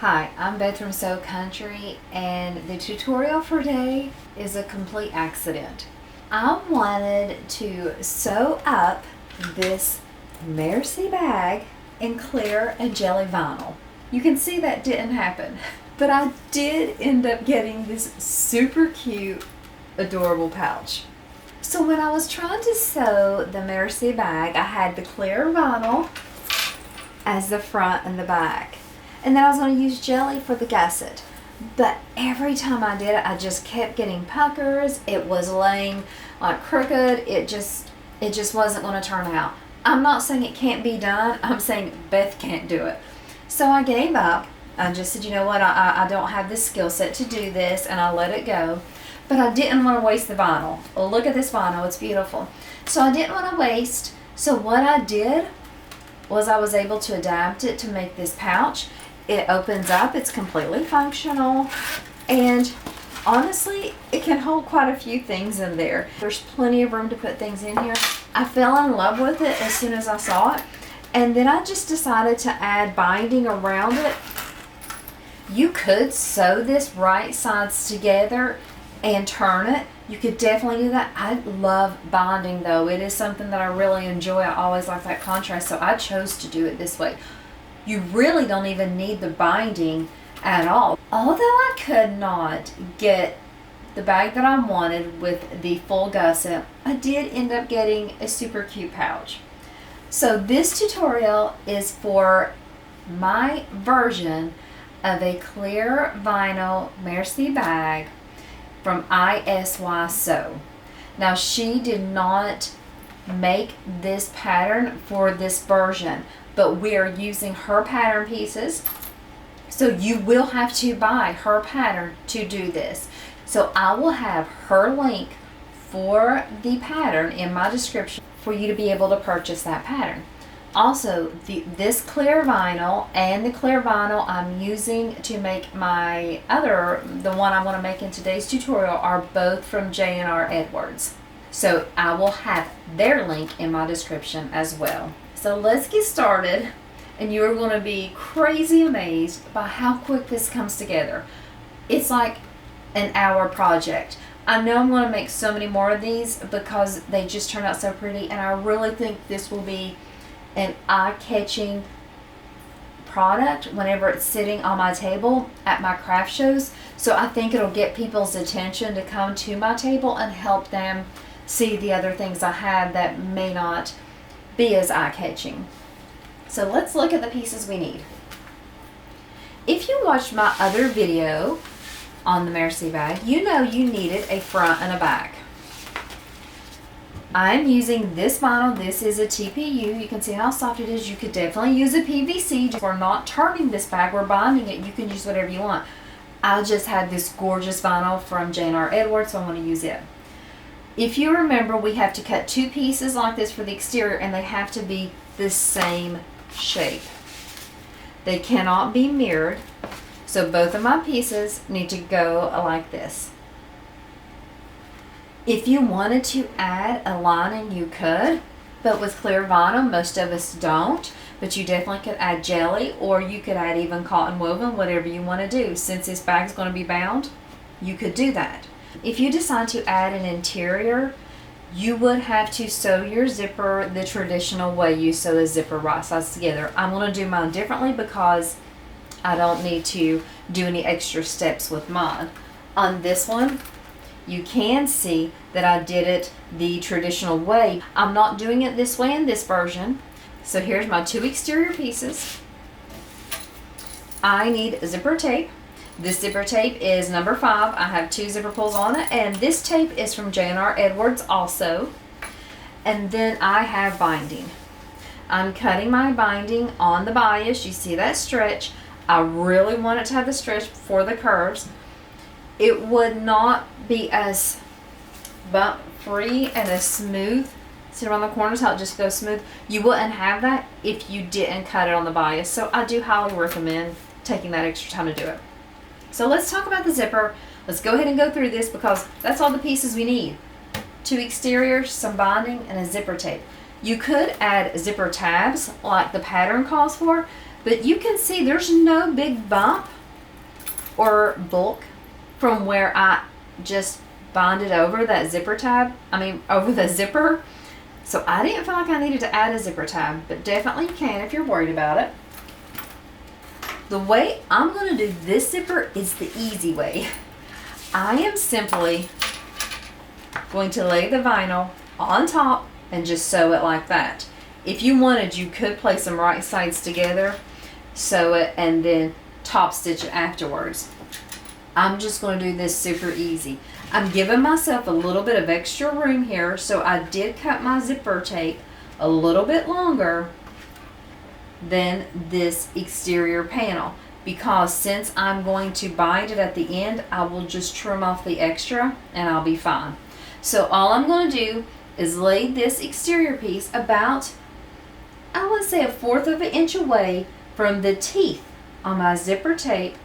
Hi, I'm Beth from Sew Country, and the tutorial for today is a complete accident. I wanted to sew up this Merci bag in clear and jelly vinyl. You can see that didn't happen, but I did end up getting this super cute, adorable pouch. So when I was trying to sew the Merci bag, I had the clear vinyl as the front and the back. And then I was going to use jelly for the gusset. But every time I did it, I just kept getting puckers. It was laying like crooked. It just wasn't going to turn out. I'm not saying it can't be done. I'm saying Beth can't do it. So I gave up. I just said, you know what, I don't have the skill set to do this, and I let it go. But I didn't want to waste the vinyl. Well, look at this vinyl. It's beautiful. So I didn't want to waste. So what I did was I was able to adapt it to make this pouch. It opens up, it's completely functional, and honestly, it can hold quite a few things in there. There's plenty of room to put things in here. I fell in love with it as soon as I saw it, and then I just decided to add binding around it. You could sew this right sides together and turn it. You could definitely do that. I love binding though. It is something that I really enjoy. I always like that contrast, so I chose to do it this way. You really don't even need the binding at all. Although I could not get the bag that I wanted with the full gusset, I did end up getting a super cute pouch. So this tutorial is for my version of a clear vinyl Merci bag from ISY Sew. Now, she did not make this pattern for this version, but we are using her pattern pieces, so you will have to buy her pattern to do this. So I will have her link for the pattern in my description for you to be able to purchase that pattern. Also, this clear vinyl and the clear vinyl I'm using to make my the one I want to make in today's tutorial, are both from J&R Edwards. So I will have their link in my description as well. So let's get started, and you are going to be crazy amazed by how quick this comes together. It's like an hour project. I know I'm going to make so many more of these because they just turn out so pretty, and I really think this will be an eye-catching product whenever it's sitting on my table at my craft shows. So I think it'll get people's attention to come to my table and help them see the other things I have that may not be as eye-catching. So let's look at the pieces we need. If you watched my other video on the Merci bag, you know you needed a front and a back. I'm using this vinyl. This is a TPU. You can see how soft it is. You could definitely use a PVC. We're not turning this bag, we're binding it. You can use whatever you want. I just had this gorgeous vinyl from J&R Edwards, so I'm going to use it. If you remember, we have to cut two pieces like this for the exterior, and they have to be the same shape. They cannot be mirrored, so both of my pieces need to go like this. If you wanted to add a lining, you could, but with clear vinyl, most of us don't, but you definitely could add jelly, or you could add even cotton woven, whatever you want to do. Since this bag is going to be bound, you could do that. If you decide to add an interior, you would have to sew your zipper the traditional way you sew a zipper right sides together. I'm going to do mine differently because I don't need to do any extra steps with mine. On this one, you can see that I did it the traditional way. I'm not doing it this way in this version. So here's my two exterior pieces. I need zipper tape. This zipper tape is number 5. I have 2 zipper pulls on it, and this tape is from J&R Edwards also. And then I have binding. I'm cutting my binding on the bias. You see that stretch. I really want it to have the stretch for the curves. It would not be as bump free and as smooth. See around the corners how it just goes smooth? You wouldn't have that if you didn't cut it on the bias. So I do highly recommend taking that extra time to do it. So let's talk about the zipper. Let's go ahead and go through this because that's all the pieces we need. 2 exteriors, some binding, and a zipper tape. You could add zipper tabs like the pattern calls for, But you can see there's no big bump or bulk from where I just bonded over that zipper tab, over the zipper. So I didn't feel like I needed to add a zipper tab, but definitely you can if you're worried about it. The way I'm going to do this zipper is the easy way. I am simply going to lay the vinyl on top and just sew it like that. If you wanted, you could place them right sides together, sew it, and then top stitch it afterwards. I'm just going to do this super easy. I'm giving myself a little bit of extra room here, so I did cut my zipper tape a little bit longer than this exterior panel, because since I'm going to bind it at the end, I will just trim off the extra and I'll be fine. So all I'm going to do is lay this exterior piece about, I would say, 1/4 of an inch away from the teeth on my zipper tape.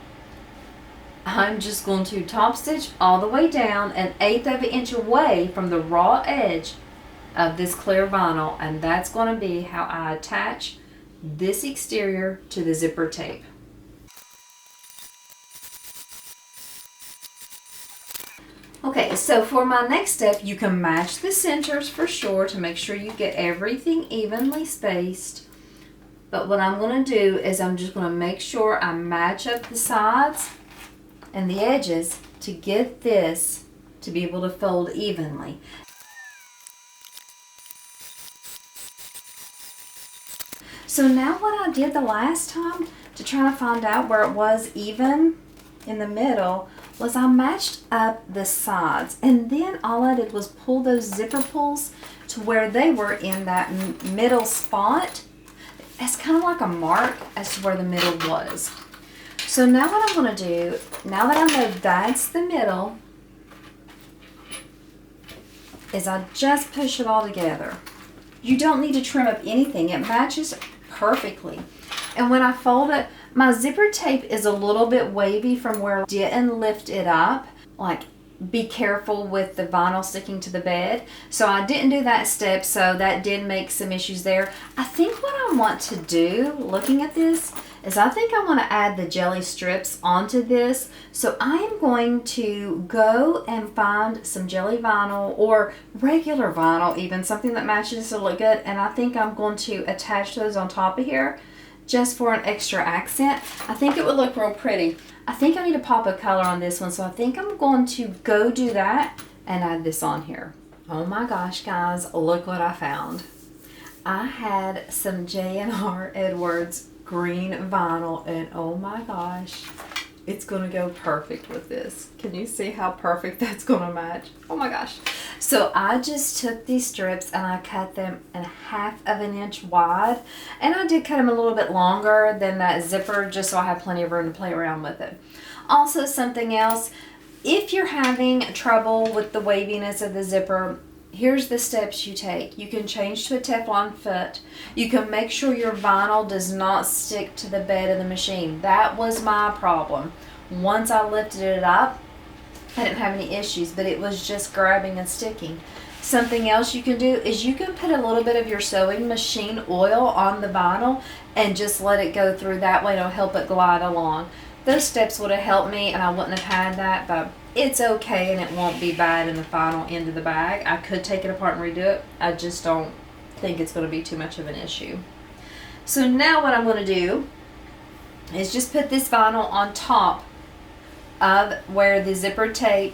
I'm just going to top stitch all the way down 1/8 of an inch away from the raw edge of this clear vinyl, and that's going to be how I attach this exterior to the zipper tape. Okay, so for my next step, you can match the centers for sure to make sure you get everything evenly spaced. But what I'm going to do is I'm just going to make sure I match up the sides and the edges to get this to be able to fold evenly. So now what I did the last time to try to find out where it was even in the middle was I matched up the sides, and then all I did was pull those zipper pulls to where they were in that middle spot. It's kind of like a mark as to where the middle was. So now what I'm going to do, now that I know that's the middle, is I just push it all together. You don't need to trim up anything. It matches perfectly. And when I fold it, my zipper tape is a little bit wavy from where I didn't lift it up. Like, be careful with the vinyl sticking to the bed. So I didn't do that step, so that did make some issues there. I think what I want to do, looking at this, is I think I want to add the jelly strips onto this. So I am going to go and find some jelly vinyl or regular vinyl, even something that matches to look good. And I think I'm going to attach those on top of here just for an extra accent. I think it would look real pretty. I think I need to pop a color on this one, so I think I'm going to go do that and add this on here. Oh my gosh, guys, look what I found. I had some J&R Edwards green vinyl, and oh my gosh, it's gonna go perfect with this. Can you see how perfect that's gonna match? Oh my gosh. So I just took these strips and I cut them in 1/2 of an inch wide, and I did cut them a little bit longer than that zipper just so I have plenty of room to play around with it. Also, something else, if you're having trouble with the waviness of the zipper, here's the steps you take. You can change to a Teflon foot. You can make sure your vinyl does not stick to the bed of the machine. That was my problem. Once I lifted it up, I didn't have any issues, but it was just grabbing and sticking. Something else you can do is you can put a little bit of your sewing machine oil on the vinyl and just let it go through. That way it'll help it glide along. Those steps would have helped me and I wouldn't have had that, but it's okay and it won't be bad in the final end of the bag. I could take it apart and redo it. I just don't think it's going to be too much of an issue. So now what I'm going to do is just put this vinyl on top of where the zipper tape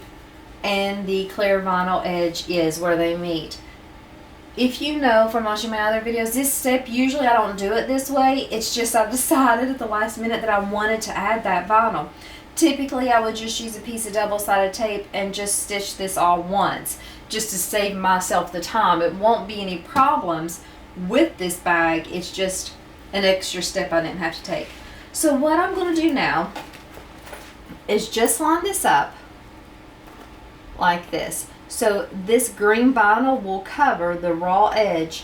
and the clear vinyl edge is, where they meet. If you know from watching my other videos, this step, usually I don't do it this way. It's just I decided at the last minute that I wanted to add that vinyl. Typically, I would just use a piece of double-sided tape and just stitch this all once, just to save myself the time. It won't be any problems with this bag. It's just an extra step I didn't have to take. So what I'm going to do now is just line this up like this. So this green vinyl will cover the raw edge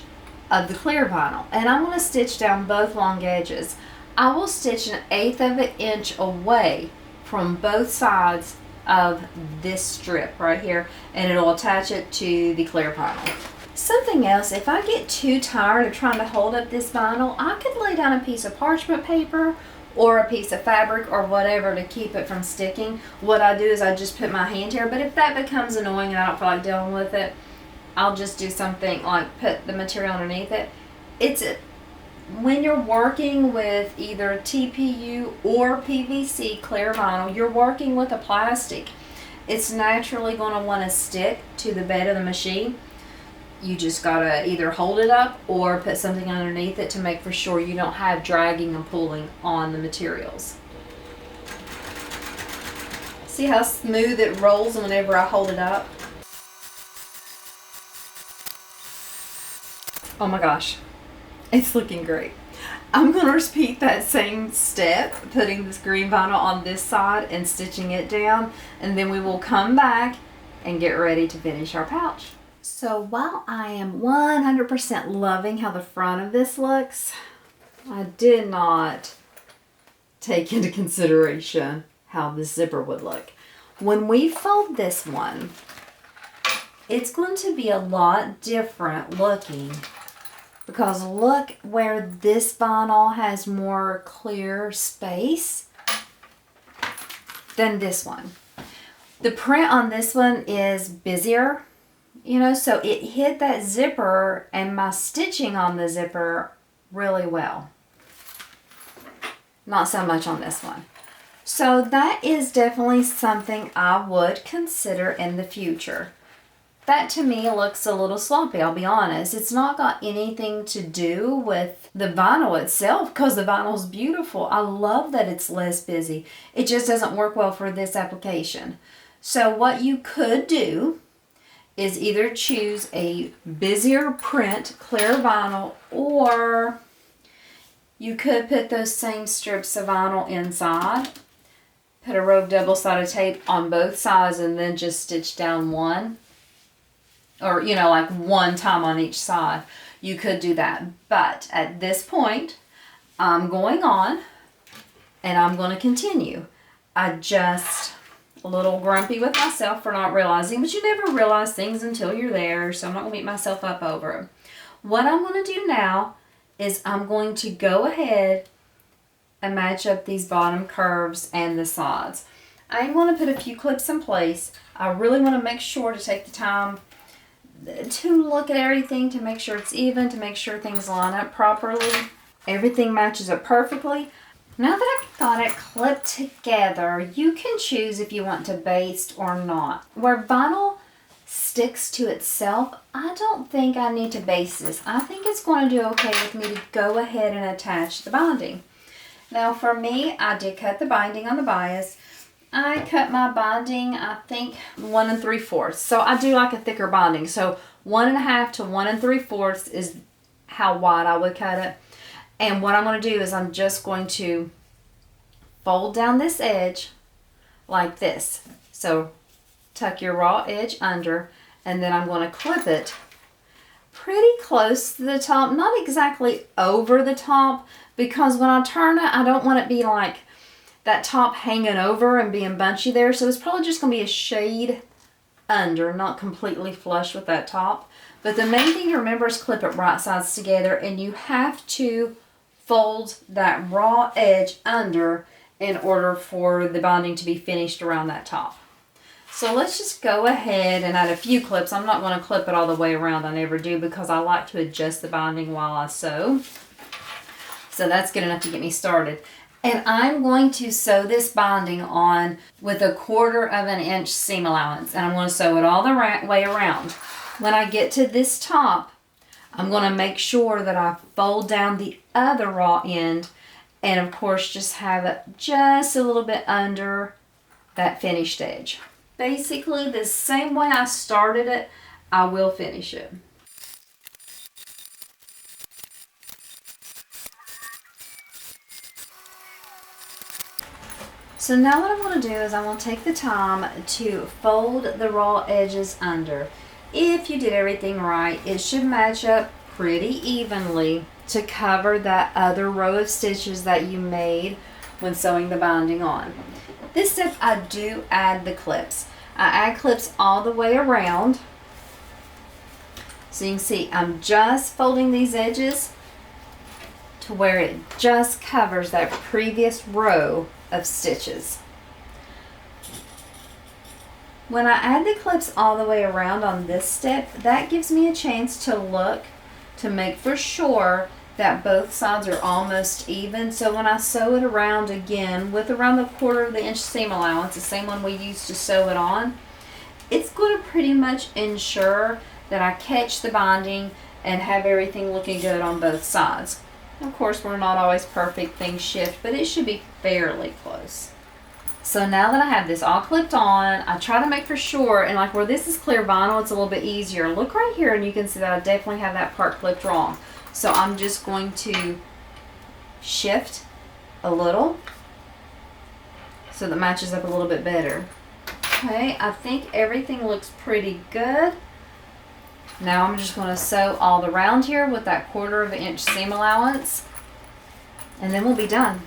of the clear vinyl. And I'm going to stitch down both long edges. I will stitch 1/8 of an inch away from both sides of this strip right here, and it'll attach it to the clear vinyl. Something else, if I get too tired of trying to hold up this vinyl, I could lay down a piece of parchment paper or a piece of fabric or whatever to keep it from sticking. What I do is I just put my hand here, but if that becomes annoying and I don't feel like dealing with it, I'll just do something like put the material underneath it. When you're working with either TPU or PVC clear vinyl, you're working with a plastic. It's naturally going to want to stick to the bed of the machine. You just gotta either hold it up or put something underneath it to make for sure you don't have dragging and pulling on the materials. See how smooth it rolls whenever I hold it up? Oh my gosh, it's looking great. I'm gonna repeat that same step, putting this green vinyl on this side and stitching it down, and then we will come back and get ready to finish our pouch. So while I am 100% loving how the front of this looks, I did not take into consideration how the zipper would look. When we fold this one, it's going to be a lot different looking, because look where this vinyl has more clear space than this one. The print on this one is busier. You know, so it hit that zipper and my stitching on the zipper really well. Not so much on this one. So that is definitely something I would consider in the future. That to me looks a little sloppy, I'll be honest. It's not got anything to do with the vinyl itself, because the vinyl's beautiful. I love that it's less busy. It just doesn't work well for this application. So what you could do is either choose a busier print clear vinyl, or you could put those same strips of vinyl inside, put a row of double-sided tape on both sides, and then just stitch down one, or you know, like one time on each side. You could do that, but at this point I'm going on and I'm going to continue. I just a little grumpy with myself for not realizing, but you never realize things until you're there, so I'm not going to beat myself up over it. What I'm going to do now is I'm going to go ahead and match up these bottom curves and the sides. I'm going to put a few clips in place. I really want to make sure to take the time to look at everything, to make sure it's even, to make sure things line up properly. Everything matches up perfectly. Now that I've got it clipped together, you can choose if you want to baste or not. Where vinyl sticks to itself, I don't think I need to baste this. I think it's going to do okay with me to go ahead and attach the binding. Now for me, I did cut the binding on the bias. I cut my binding, I think 1 3/4. So I do like a thicker binding. So 1 1/2 to 1 3/4 is how wide I would cut it. And what I'm going to do is I'm just going to fold down this edge like this. So tuck your raw edge under, and then I'm going to clip it pretty close to the top, not exactly over the top, because when I turn it, I don't want it to be like that top hanging over and being bunchy there. So it's probably just going to be a shade under, not completely flush with that top. But the main thing to remember is clip it right sides together, and you have to fold that raw edge under in order for the binding to be finished around that top. So let's just go ahead and add a few clips. I'm not going to clip it all the way around. I never do, because I like to adjust the binding while I sew. So that's good enough to get me started. And I'm going to sew this binding on with 1/4 inch seam allowance. And I'm going to sew it all the way around. When I get to this top, I'm going to make sure that I fold down the other raw end, and of course just have it just a little bit under that finished edge. Basically the same way I started it, I will finish it. So now what I'm going to do is I'm going to take the time to fold the raw edges under. If you did everything right, it should match up pretty evenly to cover that other row of stitches that you made when sewing the binding on. This step I do add the clips. I add clips all the way around, So you can see I'm just folding these edges to where it just covers that previous row of stitches. When I add the clips all the way around on this step, that gives me a chance to look to make for sure that both sides are almost even. So when I sew it around again with around the 1/4 inch seam allowance, the same one we used to sew it on, it's going to pretty much ensure that I catch the binding and have everything looking good on both sides. Of course, we're not always perfect, things shift, but it should be fairly close. So now that I have this all clipped on, I try to make for sure, and like where this is clear vinyl, it's a little bit easier. Look right here and you can see that I definitely have that part clipped wrong. So I'm just going to shift a little so that it matches up a little bit better. Okay, I think everything looks pretty good. Now I'm just going to sew all around here with that 1/4 inch seam allowance, and then we'll be done.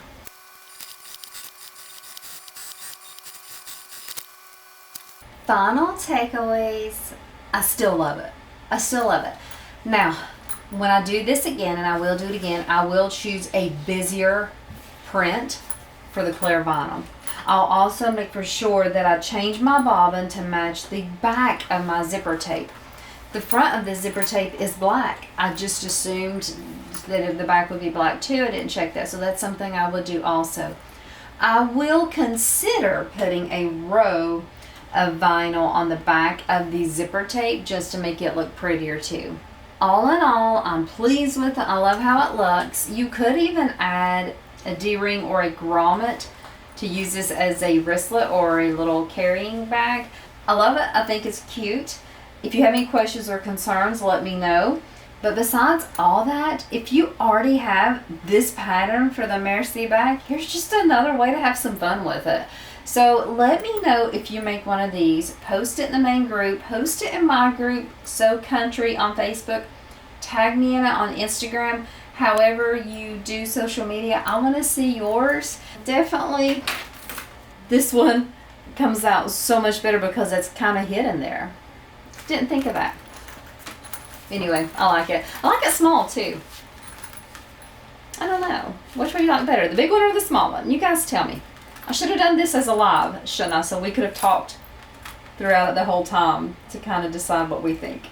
Final takeaways. I still love it. I still love it. Now, when I do this again, and I will do it again, I will choose a busier print for the clear vinyl. I'll also make for sure that I change my bobbin to match the back of my zipper tape. The front of the zipper tape is black. I just assumed that the back would be black too. I didn't check that, so that's something I would do also. I will consider putting a row of vinyl on the back of the zipper tape just to make it look prettier too. All in all, I'm pleased with it. I love how it looks. You could even add a D-ring or a grommet to use this as a wristlet or a little carrying bag. I love it. I think it's cute. If you have any questions or concerns, let me know. But besides all that, if you already have this pattern for the Merci bag, here's just another way to have some fun with it. So let me know if you make one of these. Post it in the main group. Post it in my group, Sew Country, on Facebook. Tag me in it on Instagram. However you do social media, I want to see yours. Definitely this one comes out so much better because it's kind of hidden there. Didn't think of that. Anyway, I like it. I like it small too. I don't know. Which one you like better, the big one or the small one? You guys tell me. I should have done this as a live, shouldn't I? So we could have talked throughout it the whole time to kind of decide what we think.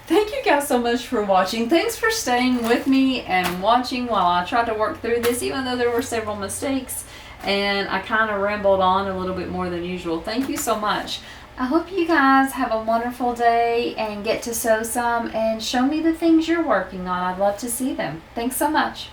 Thank you guys so much for watching. Thanks for staying with me and watching while I tried to work through this, even though there were several mistakes and I kind of rambled on a little bit more than usual. Thank you so much. I hope you guys have a wonderful day and get to sew some and show me the things you're working on. I'd love to see them. Thanks so much.